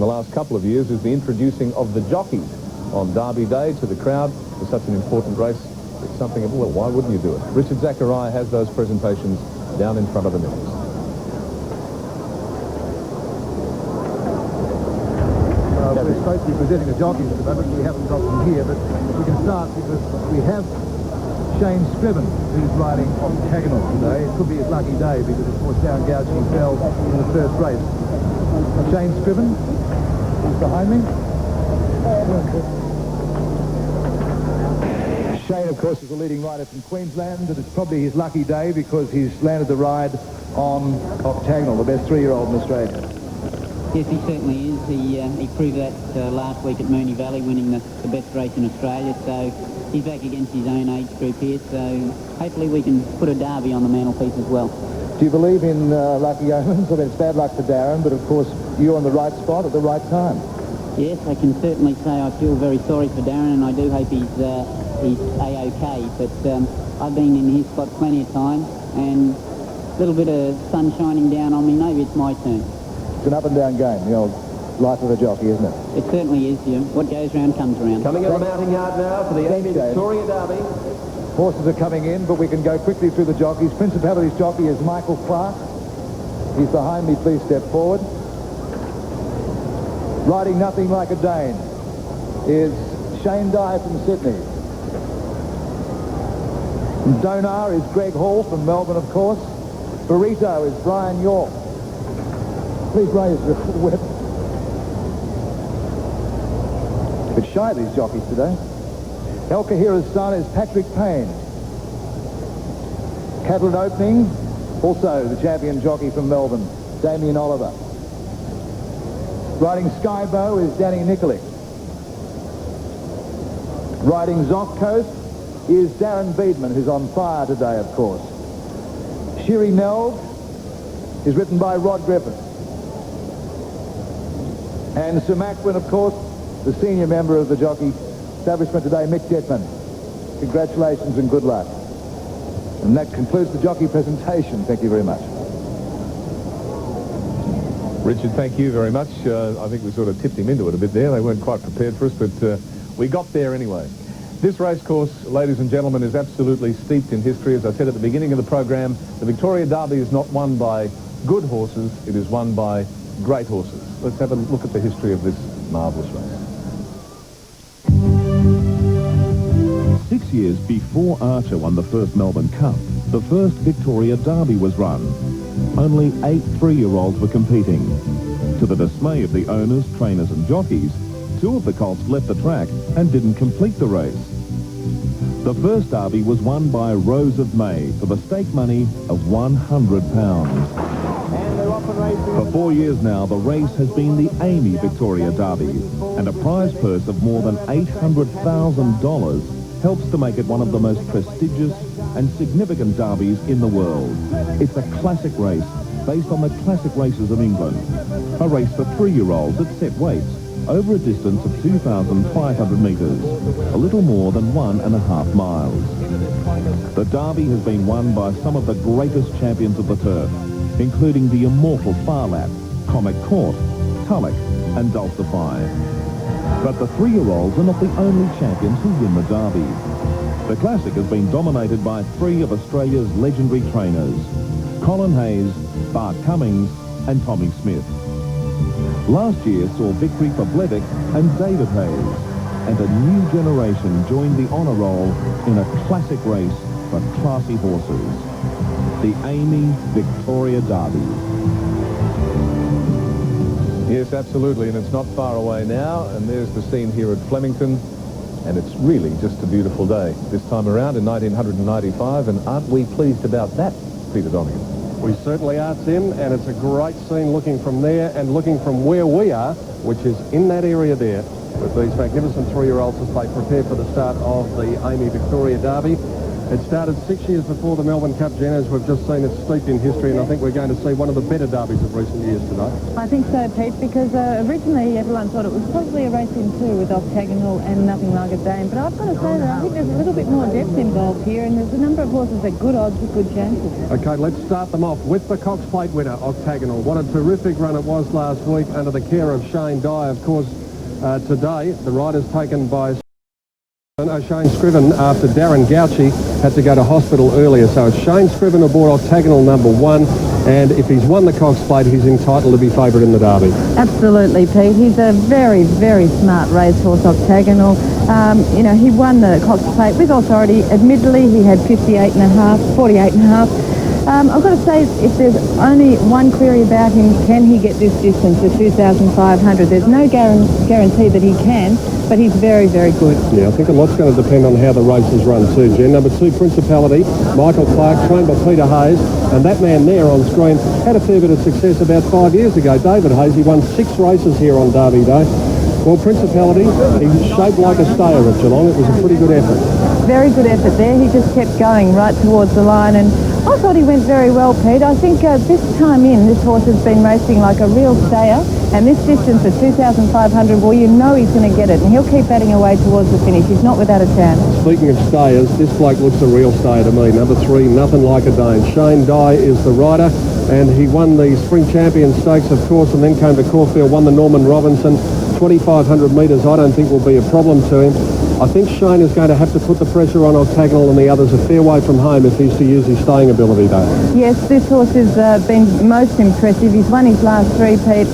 the last couple of years is the introducing of the jockeys on Derby Day to the crowd for such an important race. It's something, well, why wouldn't you do it? Richard Zachariah has those presentations down in front of the millers. We're supposed to be presenting the jockeys at the moment. We haven't got them here, but we can start because we have Shane Scriven, who's riding octagonal today. It could be his lucky day because, of course, Darren Gouchie fell in the first race. Shane Scriven is behind me. Shane, of course, is the leading rider from Queensland, and it's probably his lucky day because he's landed the ride on octagonal, the best 3-year-old in Australia. Yes, he certainly is. He proved that last week at Moonee Valley, winning the best race in Australia. So he's back against his own age group here. So hopefully we can put a derby on the mantelpiece as well. Do you believe in lucky omens? I mean, it's bad luck for Darren, but of course you're on the right spot at the right time. Yes, I can certainly say I feel very sorry for Darren, and I do hope he's A-OK. But I've been in his spot plenty of times, and a little bit of sun shining down on me. Maybe it's my turn. It's an up-and-down game, the old life of a jockey, isn't it? It certainly is, Jim. What goes round comes around. Coming in the mounting yard now for the Amy Victoria Derby. Horses are coming in, but we can go quickly through the jockeys. Principality's jockey is Michael Clark. He's behind me. Please step forward. Riding Nothing Like a Dane is Shane Dye from Sydney. Donar is Greg Hall from Melbourne, of course. Burrito is Brian York. Please raise your whip. A bit shy, these jockeys today. El Kahira's son is Patrick Payne. Cattle and Opening, also the champion jockey from Melbourne, Damien Oliver. Riding Skybow is Danny Nikolic. Riding Zoc Coast is Darren Beedman, who's on fire today, of course. Shiri Nelg is written by Rod Griffith. And Sir Macwin, of course, the senior member of the jockey establishment today, Mick Detman. Congratulations and good luck. And that concludes the jockey presentation. Thank you very much. Richard, thank you very much. I think we sort of tipped him into it a bit there. They weren't quite prepared for us, but we got there anyway. This racecourse, ladies and gentlemen, is absolutely steeped in history. As I said at the beginning of the program, the Victoria Derby is not won by good horses, it is won by great horses. Let's have a look at the history of this marvellous race. 6 years before Archer won the first Melbourne Cup, the first Victoria Derby was run. Only 8 3-year-olds were competing. To the dismay of the owners, trainers and jockeys, 2 of the colts left the track and didn't complete the race. The first Derby was won by Rose of May for the stake money of £100. For 4 years now, the race has been the Amy Victoria Derby, and a prize purse of more than $800,000 helps to make it one of the most prestigious and significant derbies in the world. It's a classic race based on the classic races of England. A race for 3-year-olds at set weights over a distance of 2,500 metres, a little more than 1.5 miles. The Derby has been won by some of the greatest champions of the turf, including the immortal Farlap, Comic Court, Tulloch and Dulcify. But the 3-year-olds are not the only champions who win the Derby. The Classic has been dominated by 3 of Australia's legendary trainers, Colin Hayes, Bart Cummings and Tommy Smith. Last year saw victory for Blevik and David Hayes, and a new generation joined the honour roll in a classic race for classy horses. The Amy Victoria Derby. Yes, absolutely, and it's not far away now, and there's the scene here at Flemington, and it's really just a beautiful day this time around in 1995, and aren't we pleased about that, Peter Donegan? We certainly are, Tim, and it's a great scene looking from there and looking from where we are, which is in that area there, with these magnificent 3-year-olds as they prepare for the start of the Amy Victoria Derby. It started 6 years before the Melbourne Cup, Jen, as we've just seen. It's steeped in history, and I think we're going to see one of the better derbies of recent years today. I think so, Pete, because originally everyone thought it was probably a race in two with Octagonal and Nothing Like a Dame. But I've got to say that I think there's a little bit more depth involved here, and there's a number of horses at good odds with good chances. Okay, let's start them off with the Cox Plate winner, Octagonal. What a terrific run it was last week under the care of Shane Dye. Of course, today the rider's taken by Shane Scriven after Darren Gauci had to go to hospital earlier. So it's Shane Scriven aboard Octagonal number 1, and if he's won the Cox Plate, he's entitled to be favourite in the Derby. Absolutely, Pete. He's a very, very smart racehorse, Octagonal. You know, he won the Cox Plate with authority. Admittedly, he had 48.5. I've got to say, if there's only one query about him, can he get this distance, the 2,500? There's no guarantee that he can, but he's very, very good. Yeah, I think a lot's going to depend on how the races run too, Jen. Number 2, Principality, Michael Clark, trained by Peter Hayes, and that man there on screen had a fair bit of success about 5 years ago. David Hayes, he won 6 races here on Derby Day. Well, Principality, he's shaped like a stayer at Geelong. It was a pretty good effort. Very good effort there. He just kept going right towards the line, and I thought he went very well, Pete. I think this time in, this horse has been racing like a real stayer, and this distance at 2,500, well, you know he's going to get it, and he'll keep batting away towards the finish. He's not without a chance. Speaking of stayers, this bloke looks a real stayer to me. Number 3, Nothing Like a Dame. Shane Dye is the rider, and he won the Spring Champion Stakes, of course, and then came to Caulfield, won the Norman Robinson. 2,500 metres, I don't think will be a problem to him. I think Shane is going to have to put the pressure on Octagonal and the others a fair way from home if he's to use his staying ability, though. Yes, this horse has been most impressive. He's won his last 3, Pete.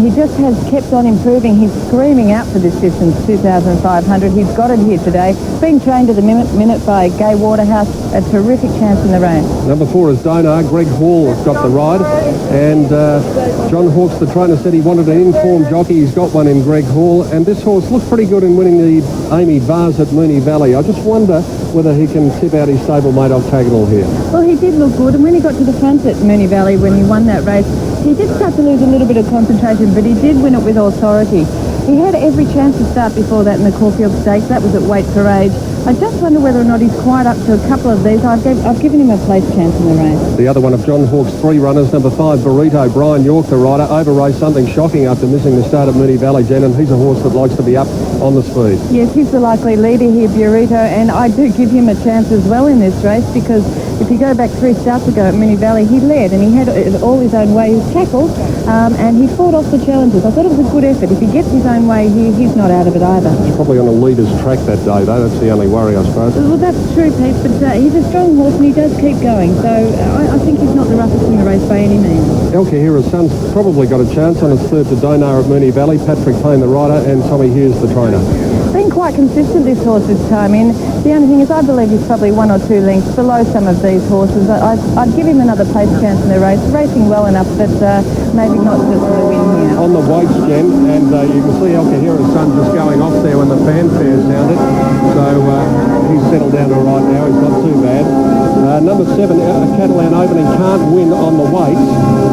He just has kept on improving. He's screaming out for this distance, 2,500. He's got it here today. Being trained to the minute by Gay Waterhouse. A terrific chance in the rain. Number 4 is Donar. Greg Hall has got the ride. And John Hawkes, the trainer, said he wanted an informed jockey. He's got one in Greg Hall. And this horse looked pretty good in winning the Amy Vase at Moonee Valley. I just wonder whether he can tip out his stablemate Octagonal here. Well, he did look good. And when he got to the front at Moonee Valley, when he won that race, he did start to lose a little bit of concentration, but he did win it with authority. He had every chance to start before that in the Caulfield Stakes. That was at weight for age. I just wonder whether or not he's quite up to a couple of these. I've given him a place chance in the race. The other one of John Hawke's 3 runners, number 5, Burrito, Brian York, the rider, over-raced something shocking after missing the start at Moonee Valley, Jen, and he's a horse that likes to be up on the speed. Yes, he's the likely leader here, Burrito, and I do give him a chance as well in this race because if you go back 3 starts ago at Moonee Valley, he led and he had it all his own way. He was tackled and he fought off the challenges. I thought it was a good effort. If he gets his own way here, he's not out of it either. He's probably on a leader's track that day, though. That's the only worry, I suppose. Well, that's true, Pete, but he's a strong horse and he does keep going, so I think he's not the roughest in the race by any means. El Kahira's son's probably got a chance on his 3rd to Donar at Moonee Valley. Patrick Payne, the rider, and Tommy Hughes, the trainer. Been quite consistent, this horse, this time in. The only thing is I believe he's probably 1 or 2 lengths below some of these horses. I'd give him another place chance in the race. Racing well enough, but maybe not just for the win here. On the weights, Jen, and you can see El Kahira's son just going off there when the fanfare sounded. So he's settled down all right now. He's not too bad. Number 7, Catalan Opening can't win on the weights,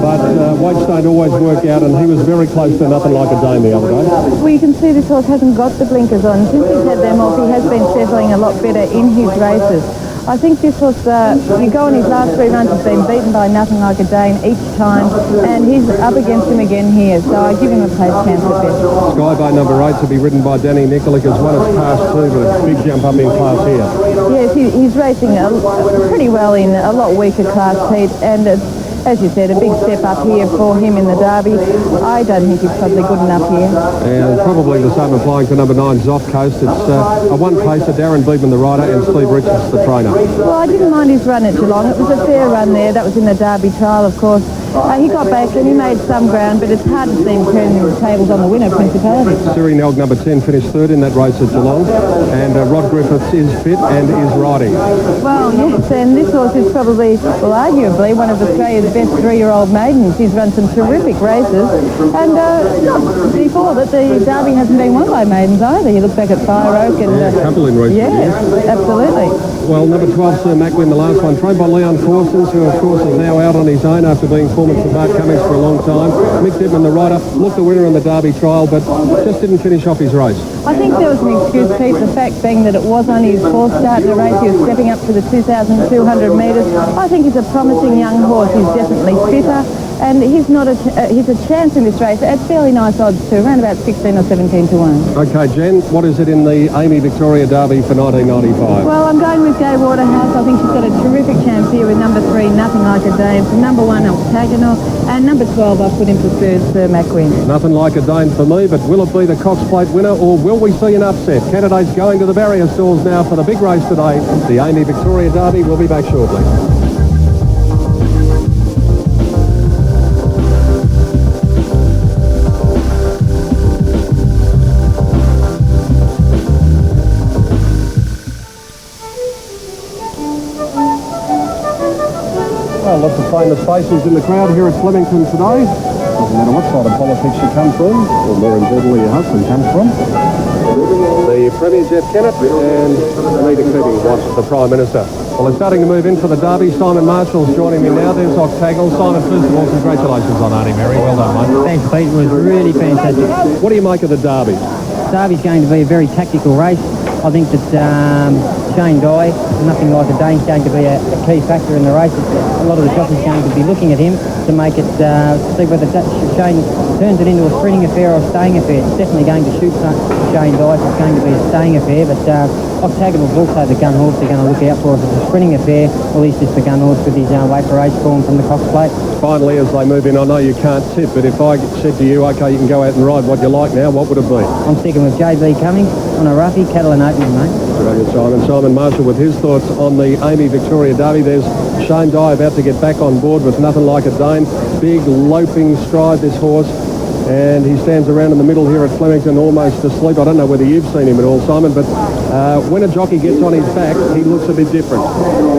but weights don't always work out, and he was very close to Nothing Like a Dame the other day. Well, you can see this horse hasn't got the blinkers on. Since he's had them off, he has been settling a lot better in his races. I think this horse, you go on his last 3 runs, he's been beaten by Nothing Like a Dame each time, and he's up against him again here, so I give him a place chance at best. Skybow number 8 to be ridden by Danny Nikolic as well as Class 2, but a big jump up in Class here. Yes, he's racing pretty well in a lot weaker Class, Pete, and as you said, a big step up here for him in the Derby. I don't think he's probably good enough here. And probably the same applying to number 9, Zoff Coast. It's a one-pacer, Darren Beedman, the rider, and Steve Richards, the trainer. Well, I didn't mind his run at Geelong. It was a fair run there. That was in the Derby trial, of course. He got back and he made some ground, but it's hard to see him turning the tables on the winner, Principality. Siri Nelg, number 10, finished 3rd in that race at Geelong. And Rod Griffiths is fit and is riding. Well, yes, and this horse is probably, well, arguably one of Australia's best 3-year-old maidens. He's run some terrific races. And not before that, the Derby hasn't been won by maidens either. You look back at Fire Oak and... a couple in recent years. Yes, absolutely. Well, number 12, Sir Macwin, the last one, trained by Leon Corsons, who of course is now out on his own after being foreman for Bart Cummings for a long time. Mick Dittman, the rider, looked the winner in the Derby trial, but just didn't finish off his race. I think there was an excuse, Pete, the fact being that it was only his fourth start in the race. He was stepping up to the 2,200 metres. I think he's a promising young horse. He's definitely fitter, and he's a chance in this race at fairly nice odds too, around about 16 or 17 to 1. Okay, Jen, what is it in the Amy Victoria Derby for 1995? Well, I'm going with Gay Waterhouse. I think she's got a terrific chance here with number 3, Nothing Like a Dane, for number 1, Octagonal, and number 12, I put in for third, Sir Macwin. Nothing Like a Dane for me, but will it be the Cox Plate winner, or will we see an upset? Candidates going to the barrier stalls now for the big race today, the Amy Victoria Derby. We'll be back shortly. Well, lots of famous faces in the crowd here at Flemington today. Doesn't matter what side of politics you come from, or more importantly your husband comes from. The Premier Jeff Kennett and Anita Keating, wife of the Prime Minister. Well, they're starting to move in for the Derby. Simon Marshall's joining me now. There's Octagonal. Simon, first of all, congratulations on Arnie Mary. Well done, mate. Thanks, Pete. It was really fantastic. What do you make of the Derby? Derby's going to be a very tactical race. I think that Shane Dye, Nothing Like a Dane, is going to be a key factor in the race. A lot of the jockeys going to be looking at him to make it, see whether Shane turns it into a sprinting affair or a staying affair. It's definitely going to shoot Shane Dye. It's going to be a staying affair, but Octagonal's also the gun horse they're going to look out for. If it's a sprinting affair, well, he's just the gun horse with his weight for age form from the Cox Plate. Finally, as they move in, I know you can't tip, but if I said to you, OK, you can go out and ride what you like now, what would it be? I'm sticking with JB Cummings on a roughie, Catalan opening, mate. Good on you, Simon. Simon Marshall with his thoughts on the Amy Victoria Derby. There's Shane Dye about to get back on board with Nothing Like a Dane. Big loping stride, this horse. And he stands around in the middle here at Flemington almost asleep. I don't know whether you've seen him at all, Simon, but when a jockey gets on his back, he looks a bit different.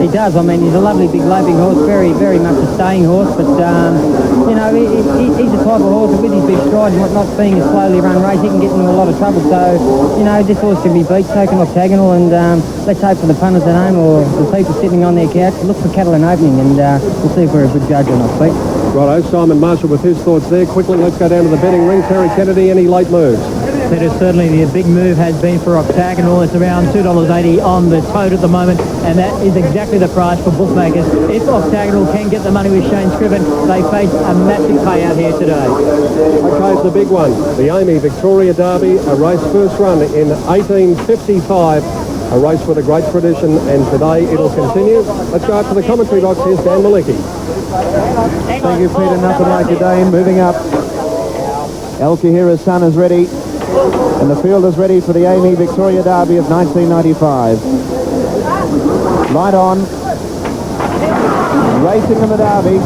He does. I mean, he's a lovely big loping horse, very, very much a staying horse, but, you know, he's the type of horse that with his big stride and not being a slowly run race, he can get into a lot of trouble. So, you know, this horse can be beat, taken Octagonal, and let's hope for the punters at home or the people sitting on their couch, look for Catalan opening, and we'll see if we're a good judge or not, Pete. Righto, Simon Marshall with his thoughts there. Quickly, let's go down to the betting ring. Terry Kennedy, any late moves? That is certainly the big move has been for Octagonal. It's around $2.80 on the tote at the moment, and that is exactly the price for bookmakers. If Octagonal can get the money with Shane Scriven, they face a massive payout here today. Okay, it's the big one. The Amy Victoria Derby, a race first run in 1855. A race with a great tradition, and today it'll continue. Let's go up to the commentary box. Here's Dan Malicki. Thank you, Peter. Nothing Like a Dane. Moving up. El Kahira's son is ready, and the field is ready for the Amy Victoria Derby of 1995. Light on. Racing in the Derby.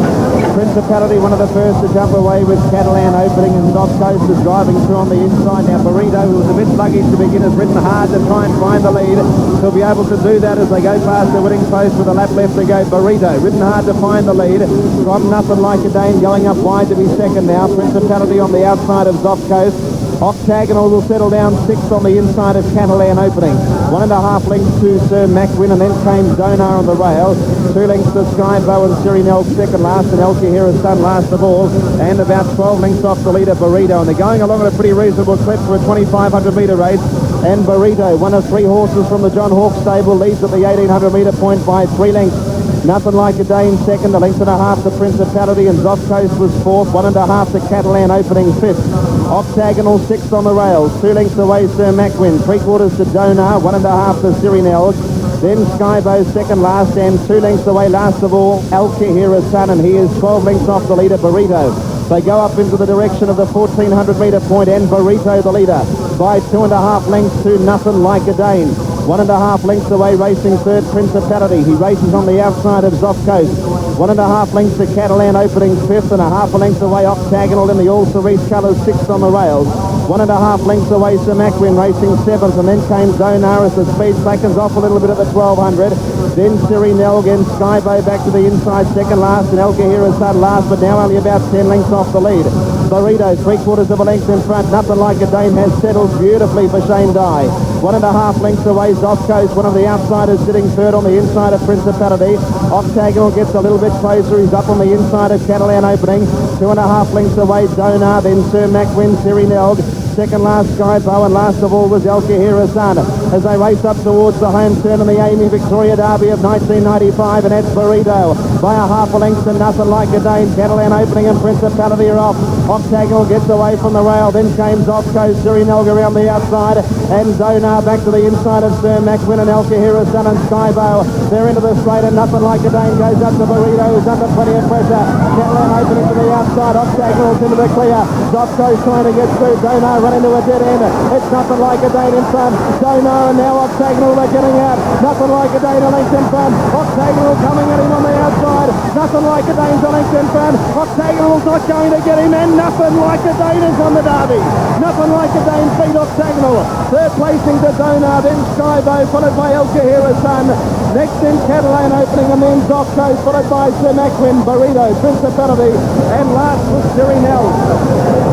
Principality, one of the first to jump away with Catalan opening, and Soft Coast is driving through on the inside. Now Burrito, who was a bit sluggish to begin, has ridden hard to try and find the lead. He'll be able to do that as they go past the winning post with a lap left to go. Burrito, ridden hard to find the lead. From Nothing Like a Dane going up wide to be second now. Principality on the outside of Soft Coast. Octagonal will settle down sixth on the inside of Catalan opening. 1.5 lengths to Sir Macwin, and then came Donar on the rail. 2 lengths to Skybow and Sirinel second last, and El Kahira's son last of all. And about 12 lengths off the leader, Burrito. And they're going along at a pretty reasonable clip for a 2,500 metre race. And Burrito, one of 3 horses from the John Hawke stable, leads at the 1,800 metre point by 3 lengths. Nothing Like a Dane second, 1.5 lengths to Principality, and Zoff Coast was fourth, 1.5 to Catalan opening fifth. Octagonal sixth on the rails, 2 lengths away Sir Macwin, 3/4 to Donar, 1.5 to Sirinel. Then Skybow second last, and 2 lengths away last of all El Kahira's son, and he is 12 lengths off the leader, Burrito. They go up into the direction of the 1,400 metre point, and Burrito the leader by 2.5 lengths to Nothing Like a Dane. 1.5 lengths away racing third, Principality. He races on the outside of Zoff Coast. 1.5 lengths to Catalan opening fifth, and 1/2 length away Octagonal in the all-cerise colours sixth on the rails. 1.5 lengths away Sir Macwin racing seventh, and then came Donar as the speed slackens off a little bit at the 1,200. Then Sirinel again, Skybow back to the inside second last, and El Kahira's son last, but now only about 10 lengths off the lead. Burrito 3/4 of a length in front. Nothing Like a Dane has settled beautifully for Shane Dye. 1.5 lengths away, Zofco's one of the outsiders sitting third on the inside of Principality. Octagonal gets a little bit closer. He's up on the inside of Catalan Opening. 2.5 lengths away, Donar, then Sir Macwin, Sirinelg. Second last, Skybow, and last of all was El Kahira-san. As they race up towards the home turn in the Amy Victoria Derby of 1995, and that's Burrito by 1/2 length to Nothing Like a Dane. Catalan Opening and Principality are off. Octagonal gets away from the rail, then James Offco, Sirinelg around the outside, and Donar back to the inside of Sir Macwin and El Kahira-san and Skybow. They're into the straight, and Nothing Like a Dane goes up to Burrito, who's under plenty of pressure. Catalan Opening to the outside, Octagonal's into the clear. Zofco's trying to get through. Donar into a dead end. It's Nothing Like a Dane in front. Donar and now Octagonal are getting out. Nothing Like a Dane a length in front. Octagonal coming at him on the outside. Nothing Like a Dane's a length in front. Octagonal's not going to get him, and Nothing Like a Dane is on the Derby. Nothing Like a Dane beat Octagonal. Third placing to Donar, then Skybow, followed by El Kahira-san. Next in Catalan Opening, and then Zofco, followed by Sir Macwin, Burrito, Principality, and last was Sirinelg.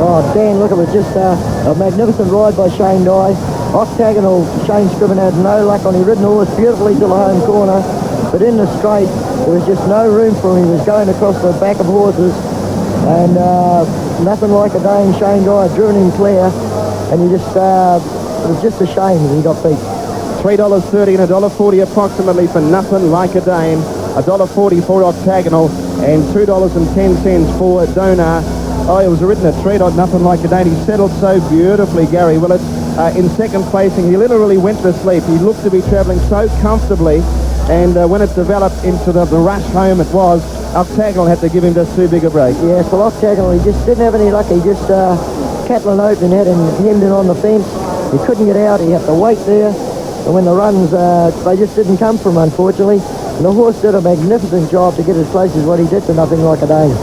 Oh, Dan, look, it was just a magnificent ride by Shane Dye. Octagonal, Shane Scriven had no luck on. He ridden horse beautifully to the home corner, but in the straight, there was just no room for him. He was going across the back of horses, and Nothing Like a Dane, Shane Dye drew him clear, and he just, it was just a shame that he got beat. $3.30 and $1.40 approximately for Nothing Like a Dane, $1.40 for Octagonal, and $2.10 for Donar. Oh, it was written a treat on Nothing Like a Dane. He settled so beautifully, Gary Willett. In second placing, he literally went to sleep. He looked to be travelling so comfortably, and when it developed into the rush home it was, Octagonal had to give him just too big a break. Yes, well, Octagonal, he just didn't have any luck. He just, Catalan Open had him hemmed in on the fence. He couldn't get out. He had to wait there. And when the runs, they just didn't come from, unfortunately. And the horse did a magnificent job to get as close as what he did to Nothing Like a Dane.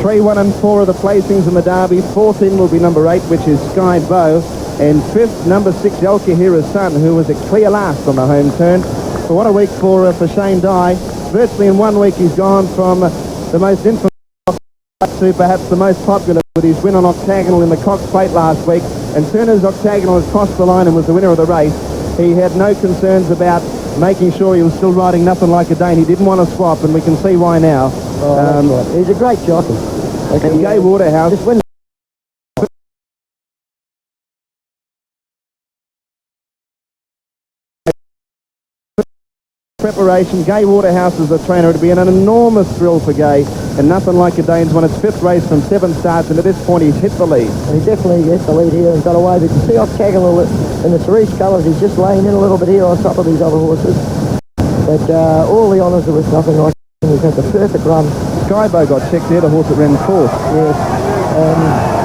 3, 1 and 4 are the placings in the Derby. 4th in will be number 8, which is Sky Bow. And 5th, number 6, El Kahira-san, who was a clear last on the home turn. But what a week for Shane Dye. Virtually in 1 week he's gone from the most infamous to perhaps the most popular with his win on Octagonal in the Cox Plate last week. And soon as Octagonal has crossed the line and was the winner of the race, he had no concerns about making sure he was still riding Nothing Like a Dane. He didn't want to swap, and we can see why now. Oh, he's a great jockey. And Gay Waterhouse just win. preparation. Gay Waterhouse is the trainer. It would be an enormous thrill for Gay, and Nothing Like a Dane's won its 5th race from 7 starts, and at this point he's hit the lead. And he definitely hit the lead here and got away. But you see Octagonal in the cerise colours, he's just laying in a little bit here on top of these other horses. But all the honours are with Nothing Like a Dane. He's had the perfect run. Skybow got checked there, the horse that ran 4th. Yes.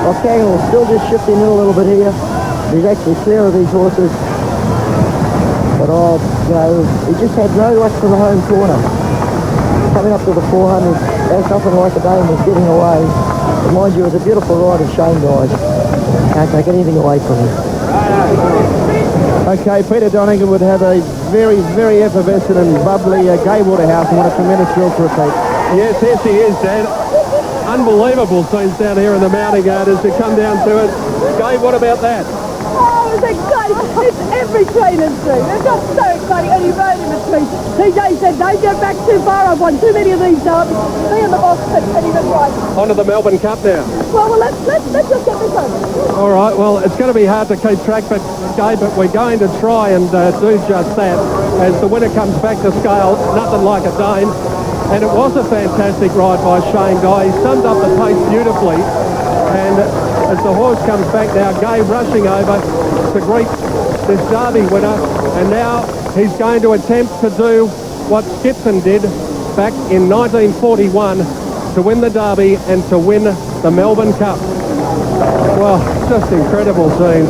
Octagonal still just shifting in a little bit here. He's actually clear of these horses. But, you know, he just had no luck from the home corner. Coming up to the 400, as Nothing Like a Dane was getting away. But mind you, it was a beautiful ride of Shane Dye. Can't take anything away from him. Okay, Peter Donegan would have a very, very effervescent and bubbly Gay Waterhouse, and what a tremendous thrill for a Pete. Yes, he is, Dan. Unbelievable scenes down here in the mounting yard as we come down to it. Gay, what about that? Oh, it was exciting. It's every trainer's dream. It got so exciting, and he rode him a treat. TJ said, don't get back too far. I've won too many of these derbies. Me and the boss said, and he was right. On to the Melbourne Cup now. Well, let's just get this over. All right, well, it's going to be hard to keep track, but we're going to try and do just that as the winner comes back to scale, Nothing Like a Dane. And it was a fantastic ride by Shane Dye. He summed up the pace beautifully. And as the horse comes back now, Gay rushing over to greet this Derby winner. And now he's going to attempt to do what Skipson did back in 1941 to win the Derby and to win the Melbourne Cup. Well, just incredible scenes.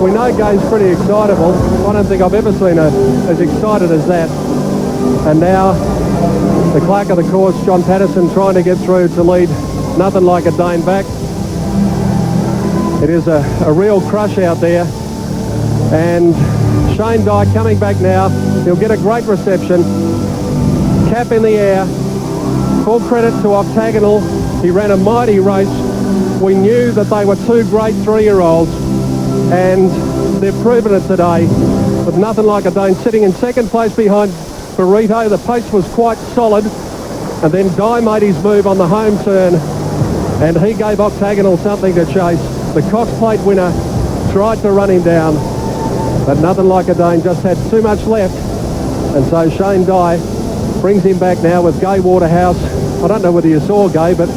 We know Gay's pretty excitable. I don't think I've ever seen her as excited as that. And now the clerk of the course, John Patterson, trying to get through to lead Nothing Like a Dane back. It is a real crush out there. And Shane Dye coming back now. He'll get a great reception. Cap in the air. Full credit to Octagonal. He ran a mighty race. We knew that they were two great 3-year-olds. And They've proven it today with Nothing Like a Dane sitting in second place behind Burrito. The pace was quite solid, and then Guy made his move on the home turn, and he gave Octagonal something to chase. The Cox Plate winner tried to run him down, but Nothing Like a Dane just had too much left, and so Shane Dye brings him back now with Gay Waterhouse. I don't know whether you saw Gay, but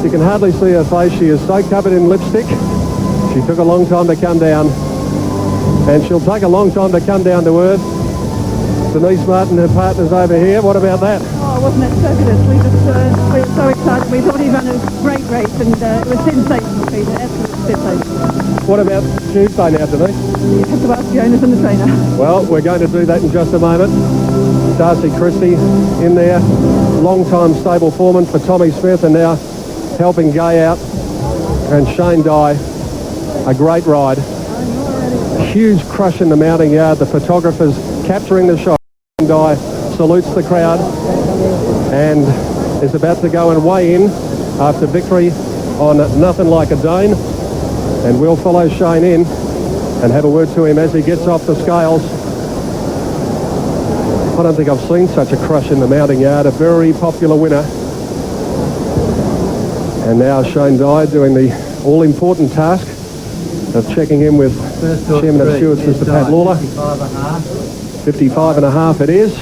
you can hardly see her face. She is so covered in lipstick. She took a long time to come down, and she'll take a long time to come down to earth. Denise Martin, her partner's over here. What about that? Oh, wasn't it fabulous? We were so excited. We thought he'd run a great race, and it was sensational, Peter. Absolutely sensational. What about Tuesday now, Denise? You have to ask Jonas and the trainer. Well, we're going to do that in just a moment. Darcy Christie in there, long-time stable foreman for Tommy Smith, and now helping Gay out. And Shane Dye, a great ride. Huge crush in the mounting yard. The photographers capturing the shot. Shane Dye salutes the crowd and is about to go and weigh in after victory on Nothing Like a Dane. And we'll follow Shane in and have a word to him as he gets off the scales. I don't think I've seen such a crush in the mounting yard. A very popular winner. And now Shane Dye doing the all-important task of checking in with Chairman of Stewards, Mr. Pat Lawler. 55 and a half it is.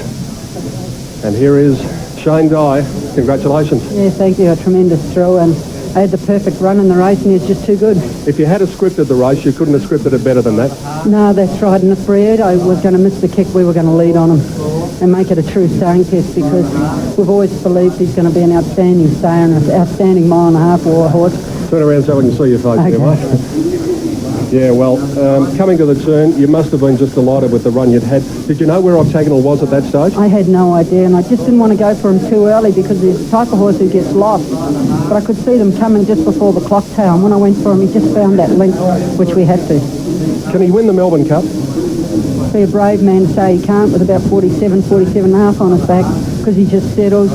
And here is Shane Dye. Congratulations. Yeah, thank you. A tremendous thrill, and I had the perfect run in the race, and it's just too good. If you had scripted the race, you couldn't have scripted it better than that. No, that's right. And if Fred, I was going to miss the kick, we were going to lead on him and make it a true staying test, because we've always believed he's going to be an outstanding stayer and an outstanding mile-and-a-half war horse. Turn around so we can see your face, okay. There, mate. Yeah, well, coming to the turn, you must have been just delighted with the run you'd had. Did you know where Octagonal was at that stage? I had no idea, and I just didn't want to go for him too early, because he's the type of horse who gets lost. But I could see them coming just before the clock tower, and when I went for him, he just found that link, which we had to. Can he win the Melbourne Cup? Be a brave man to say he can't with about 47 and a half on his back, because he just settles.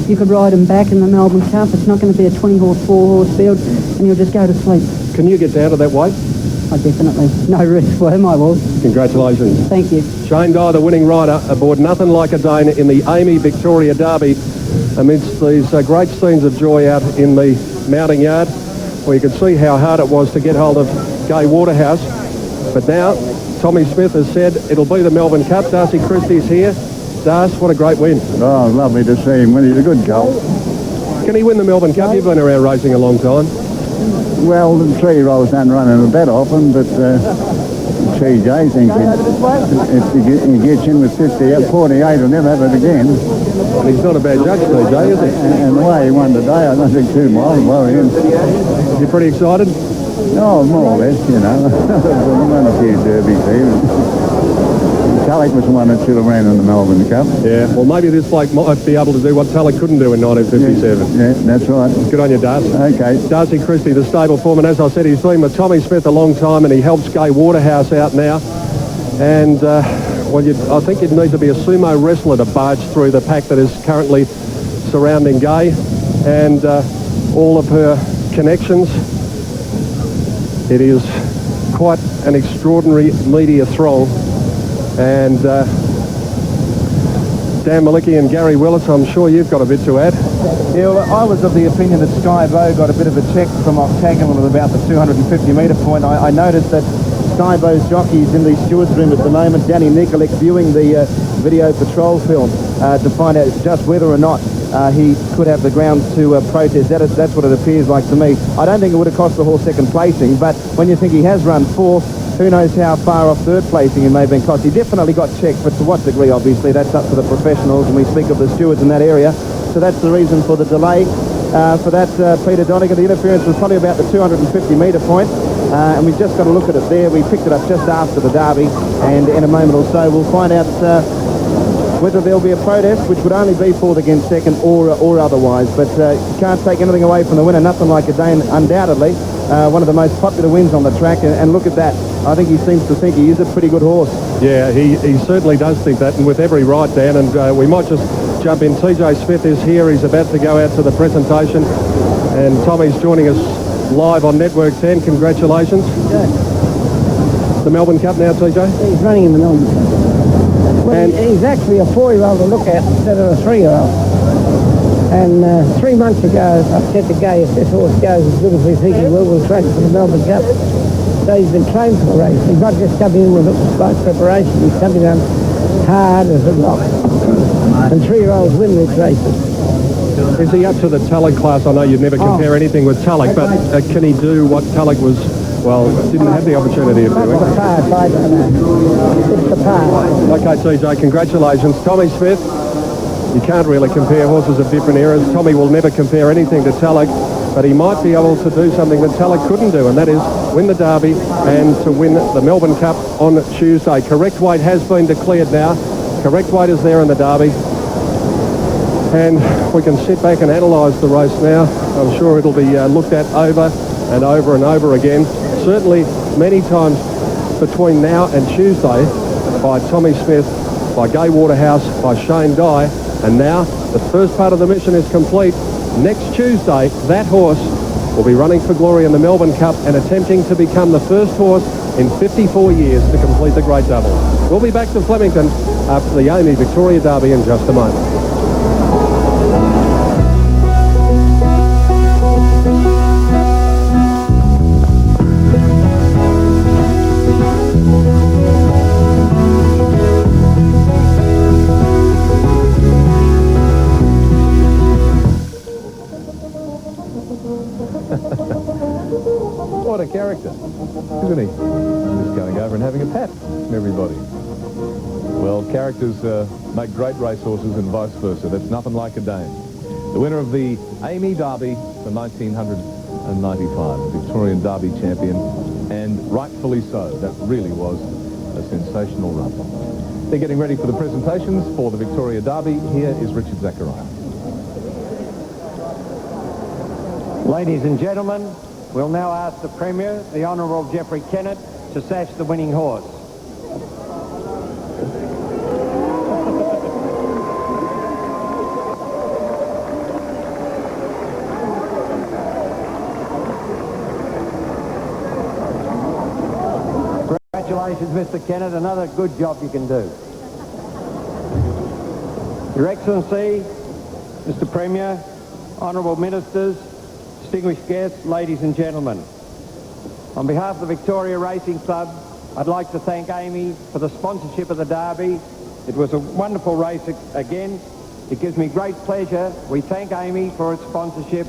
You could ride him back in the Melbourne Cup. It's not going to be a 20-horse, 4-horse field, and he'll just go to sleep. Can you get down to that weight? I definitely. No risk for him, I will. Congratulations. Thank you. Shane Dye, the winning rider, aboard Nothing Like a Dane in the Amy Victoria Derby, amidst these great scenes of joy out in the mounting yard, where you can see how hard it was to get hold of Gay Waterhouse. But now, Tommy Smith has said it'll be the Melbourne Cup. Darcy Christie's here. Darcy, what a great win. Oh, lovely to see him win. He's a good colt. Can he win the Melbourne Cup? You've been around racing a long time. Well, the 3-year-olds don't run him that often, but TJ thinks if he gets in with 48, he'll never have it again. And he's not a bad judge, TJ, is he? And the way he won today, I don't think 2 miles worry him. You pretty excited? Oh, more or less, you know. We've won a few derbies here. Tulloch was one or two around in the Melbourne Cup. Yeah, well, maybe this bloke might be able to do what Tulloch couldn't do in 1957. Yeah, that's right. Good on you, Darcy. Okay. Darcy Christie, the stable foreman. As I said, he's been with Tommy Smith a long time, and he helps Gay Waterhouse out now. And, well, I think you'd need to be a sumo wrestler to barge through the pack that is currently surrounding Gay and all of her connections. It is quite an extraordinary media throng. And Dan Malicki and Gary Willis, I'm sure you've got a bit to add. Yeah, well, I was of the opinion that Sky Bow got a bit of a check from Octagonal at about the 250-metre point. I noticed that Sky Bow's jockey's in the steward's room at the moment, Danny Nikolic, viewing the video patrol film to find out just whether or not he could have the grounds to protest. That's what it appears like to me. I don't think it would have cost the horse second placing, but when you think he has run 4th, who knows how far off third placing it may have been cost. He definitely got checked, but to what degree, obviously, that's up to the professionals, and we speak of the stewards in that area. So that's the reason for the delay. For that, Peter Donegan, the interference was probably about the 250-metre point, and we've just got to look at it there. We picked it up just after the derby, and in a moment or so we'll find out whether there'll be a protest, which would only be 4th against 2nd or otherwise. But you can't take anything away from the winner. Nothing Like a Dane, undoubtedly. One of the most popular wins on the track, and look at that. I think he seems to think he is a pretty good horse. Yeah, he certainly does think that, and with every right, Dan, and we might just jump in. TJ Smith is here. He's about to go out to the presentation, and Tommy's joining us live on Network 10. Congratulations. Yeah. the Melbourne Cup now, TJ? He's running in the Melbourne Cup. Well, And he's actually a 4-year-old to look at instead of a 3-year-old. And 3 months ago, I said to Gay, if this horse goes as good as we think he will, we'll train for the Melbourne Cup. So he's been trained for the race. He's not just coming in with a slight preparation. He's coming in hard as a rock. And 3-year-olds win these races. is he up to the Tulloch class? I know you'd never compare anything with Tulloch, but can he do what Tulloch was, well, didn't have the opportunity of doing? It's the par, I don't know. It's the par. Okay, TJ, congratulations. Tommy Smith, you can't really compare horses of different eras. Tommy will never compare anything to Tulloch, but he might be able to do something that Tulloch couldn't do, and that is win the Derby and to win the Melbourne Cup on Tuesday. Correct weight has been declared now. Correct weight is there in the Derby. And we can sit back and analyse the race now. I'm sure it'll be looked at over and over and over again. Certainly many times between now and Tuesday by Tommy Smith, by Gai Waterhouse, by Shane Dye. And now the first part of the mission is complete. Next Tuesday, that horse will be running for glory in the Melbourne Cup and attempting to become the first horse in 54 years to complete the Great Double. We'll be back to Flemington after the Amy Victoria Derby in just a moment. What a character, isn't he? Just going over and having a pat from everybody. Well, characters make great racehorses and vice versa. That's nothing like a Dane. The winner of the Amy Derby for 1995, the Victorian Derby champion, and rightfully so. That really was a sensational run. They're getting ready for the presentations for the Victoria Derby. Here is Richard Zachariah. Ladies and gentlemen, we'll now ask the Premier, the Honourable Geoffrey Kennett, to sash the winning horse. Congratulations, Mr. Kennett. Another good job you can do. Your Excellency, Mr. Premier, Honourable Ministers, distinguished guests, ladies and gentlemen. On behalf of the Victoria Racing Club, I'd like to thank Amy for the sponsorship of the Derby. It was a wonderful race again. It gives me great pleasure. We thank Amy for its sponsorship.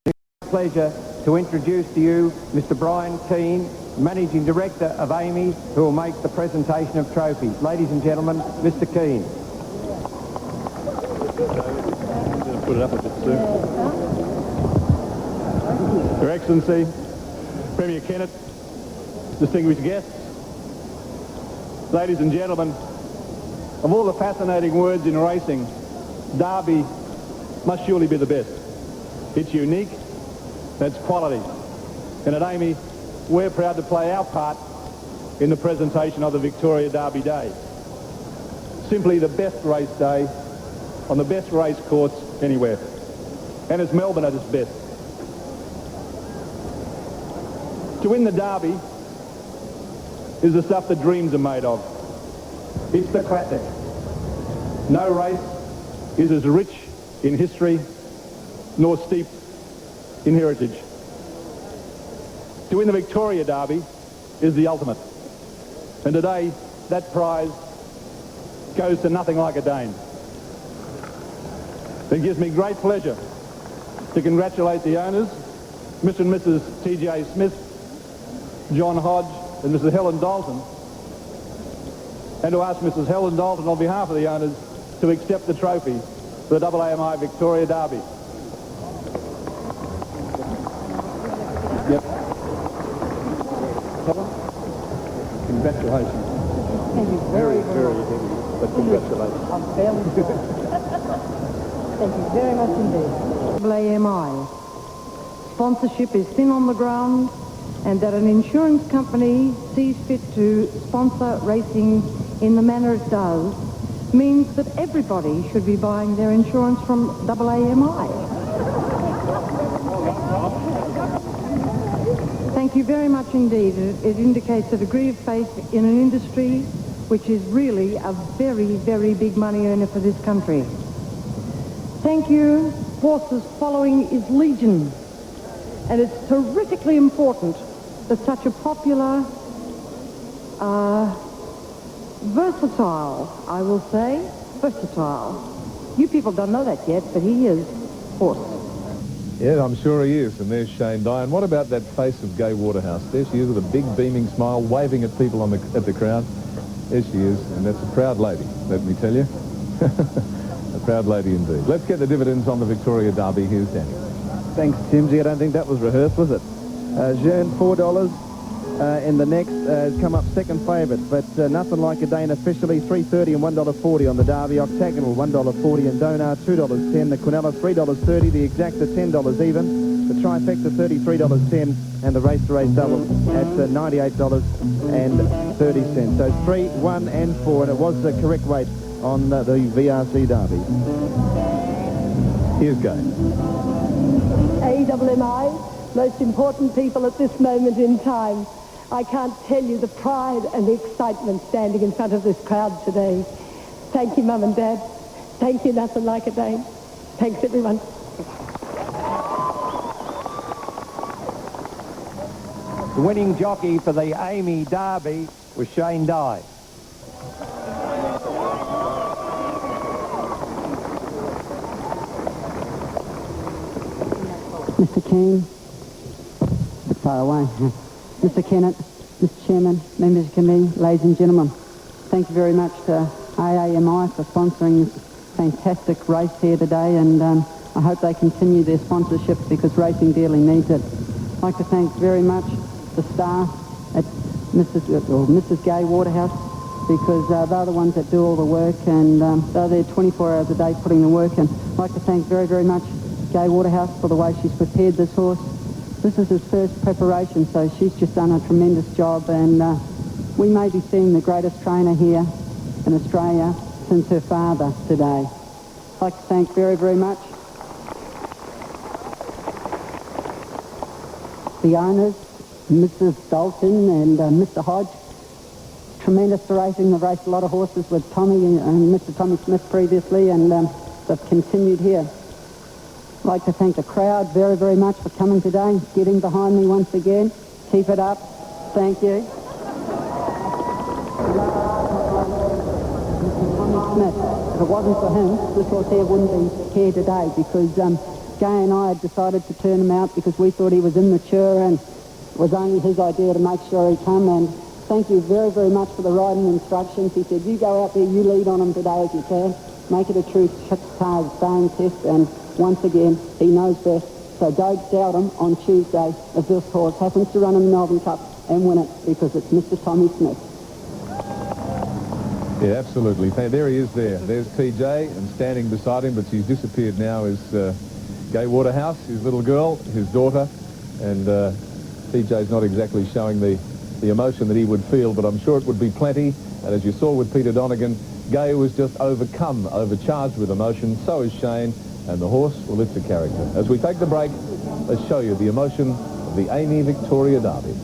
It's a pleasure to introduce to you Mr. Brian Keane, Managing Director of Amy, who will make the presentation of trophies. Ladies and gentlemen, Mr. Keane. Put it up a bit soon. Your Excellency, Premier Kennett, distinguished guests, ladies and gentlemen, of all the fascinating words in racing, Derby must surely be the best. It's unique, it's quality. And at Amy, we're proud to play our part in the presentation of the Victoria Derby Day. Simply the best race day on the best race course anywhere. And it's Melbourne at its best. To win the Derby is the stuff that dreams are made of. It's the classic. No race is as rich in history nor steeped in heritage. To win the Victoria Derby is the ultimate. And today, that prize goes to nothing like a Dane. It gives me great pleasure to congratulate the owners, Mr. and Mrs. T.J. Smith, John Hodge and Mrs. Helen Dalton, and to ask Mrs. Helen Dalton on behalf of the owners to accept the trophy for the AAMI Victoria Derby. Yep. Congratulations. Thank you Very, very heavy, but congratulations. I'm fairly good. Thank you very much indeed. AAMI. Sponsorship is thin on the ground, and that an insurance company sees fit to sponsor racing in the manner it does means that everybody should be buying their insurance from AAMI. Thank Thank you very much indeed. It indicates a degree of faith in an industry which is really a very, very big money earner for this country. Thank you. Horses following is legion. And it's terrifically important that such a popular, versatile, I will say, versatile. You people don't know that yet, but he is horse. Yeah, I'm sure he is. And there's Shane Dye. And what about that face of Gay Waterhouse? There she is with a big beaming smile, waving at people at the crowd. There she is, and that's a proud lady, let me tell you. A proud lady indeed. Let's get the dividends on the Victoria Derby. Here's Danny. Thanks, Timsy. I don't think that was rehearsed, was it? Jean, $4 in the next, has come up second favourite, but nothing like a day officially. $3.30 and $1.40 on the Derby. Octagonal, $1.40 and Donar, $2.10. The Quinella, $3.30. The Exacta, $10 even. The Trifecta, $33.10. And the Race to Race Double at $98.30. So 3, 1 and 4, and it was the correct weight on the VRC Derby. Here's Gay. AWMI, most important people at this moment in time. I can't tell you the pride and the excitement standing in front of this crowd today. Thank you, Mum and Dad. Thank you, Nothing Like a Day. Thanks, everyone. The winning jockey for the Amy Derby was Shane Dye. Mr. Keane, a bit far away. Mr. Kennett, Mr. Chairman, members of the committee, ladies and gentlemen, thank you very much to AAMI for sponsoring this fantastic race here today, and I hope they continue their sponsorship because racing dearly needs it. I'd like to thank very much the staff at Mrs. Gay Waterhouse, because they're the ones that do all the work, and they're there 24 hours a day putting the work in. I'd like to thank very, very much Gay Waterhouse for the way she's prepared this horse. This is his first preparation, so she's just done a tremendous job, and we may be seeing the greatest trainer here in Australia since her father today. I'd like to thank very, very much the owners, Mrs. Dalton and Mr. Hodge. Tremendous racing. They've raced a lot of horses with Tommy and Mr. Tommy Smith previously, and they've continued here. I'd like to thank the crowd very, very much for coming today, getting behind me once again. Keep it up. Thank you. Mr. Tommy Smith. If it wasn't for him, this horse here wouldn't be here today, because Gay and I had decided to turn him out because we thought he was immature, and it was only his idea to make sure he come. And thank you very, very much for the riding instructions. He said, you go out there, you lead on him today if you can. Make it a true staying test, and once again, he knows best. So don't doubt him on Tuesday if this horse happens to run in the Melbourne Cup and win it, because it's Mr. Tommy Smith. Yeah, absolutely. There he is there. There's TJ, and standing beside him, but she's disappeared now, is Gay Waterhouse, his little girl, his daughter, and TJ's not exactly showing the emotion that he would feel, but I'm sure it would be plenty. And as you saw with Peter Donegan, Gay was just overcharged with emotion. So is Shane, and the horse will lift a character. As we take the break, let's show you the emotion of the Amy Victoria Derby.